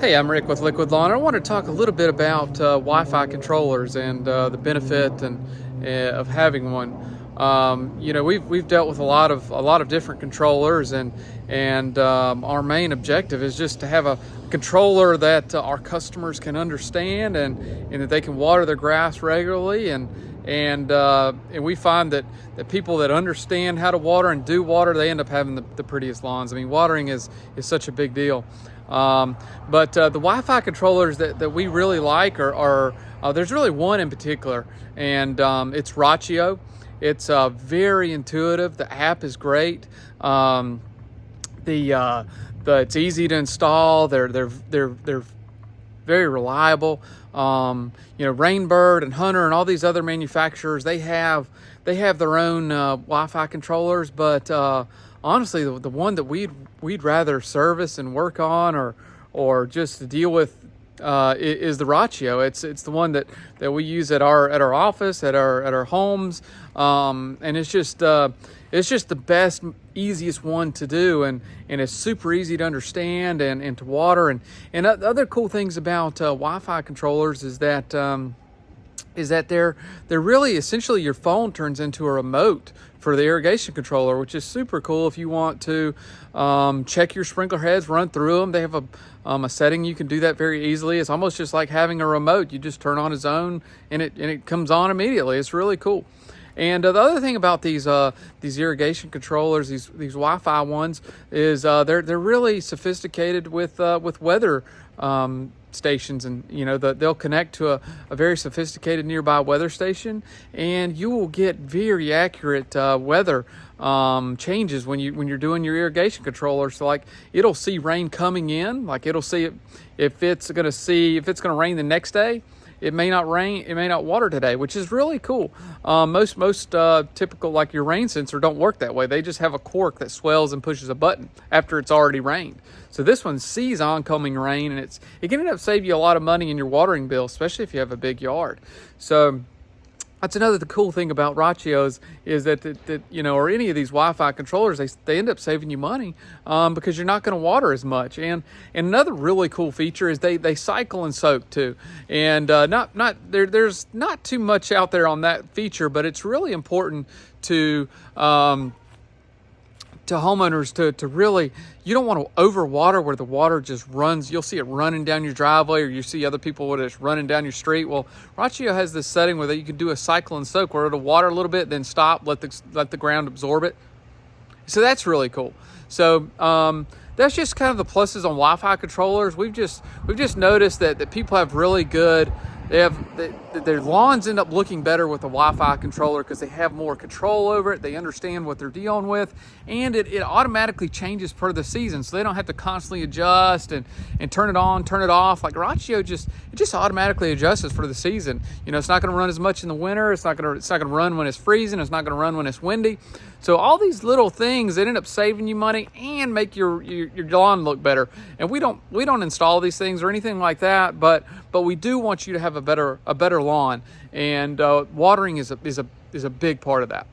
Hey, I'm Rick with Liquid Lawn. I want to talk a little bit about Wi-Fi controllers and the benefit of having one. We've dealt with a lot of different controllers, and our main objective is just to have a controller that our customers can understand and that they can water their grass regularly, and we find that people that understand how to water and do water, they end up having the prettiest lawns. I mean, watering is such a big deal. But the Wi-Fi controllers that we really like are there's really one in particular, and it's Rachio. It's very intuitive. The app is great. It's easy to install. They're very reliable. Rainbird and Hunter and all these other manufacturers, they have their own Wi-Fi controllers, but honestly, the one that we'd rather service and work on or just deal with is the Rachio. It's the one that we use at our office, at our homes, and it's just the best, easiest one to do, and it's super easy to understand and to water. And other cool things about Wi-Fi controllers is that they're really essentially your phone turns into a remote for the irrigation controller, which is super cool if you want to check your sprinkler heads, run through them. They have a setting you can do that very easily. It's almost just like having a remote. You just turn on a zone and it comes on immediately. It's really cool. And the other thing about these irrigation controllers, these Wi-Fi ones, is they're really sophisticated with weather stations, and they'll connect to a very sophisticated nearby weather station, and you will get very accurate weather changes when you're doing your irrigation controller. So like it'll see rain coming in, like it'll see if it's going to rain the next day. It may not rain, it may not water today, which is really cool. Most typical, like your rain sensor, don't work that way. They just have a cork that swells and pushes a button after it's already rained. So this one sees oncoming rain, and it can end up saving you a lot of money in your watering bill, especially if you have a big yard. So that's another cool thing about Rachios is that or any of these Wi-Fi controllers, they end up saving you money because you're not going to water as much. And another really cool feature is they cycle and soak too. And there's not too much out there on that feature, but it's really important to homeowners to really, you don't want to overwater where the water just runs. You'll see it running down your driveway, or you see other people with it running down your street. Well, Rachio has this setting where you can do a cycle and soak, where it'll water a little bit, then stop, let the ground absorb it. So that's really cool. So that's just kind of the pluses on Wi-Fi controllers. We've just noticed that people have really good. Their lawns end up looking better with a Wi-Fi controller because they have more control over it. They understand what they're dealing with, and it automatically changes per the season, so they don't have to constantly adjust and turn it on, turn it off. Like Rachio, it just automatically adjusts for the season. It's not going to run as much in the winter. It's not going to run when it's freezing. It's not going to run when it's windy. So all these little things that end up saving you money and make your lawn look better. And we don't install these things or anything like that, but we do want you to have a better lawn, and watering is a big part of that.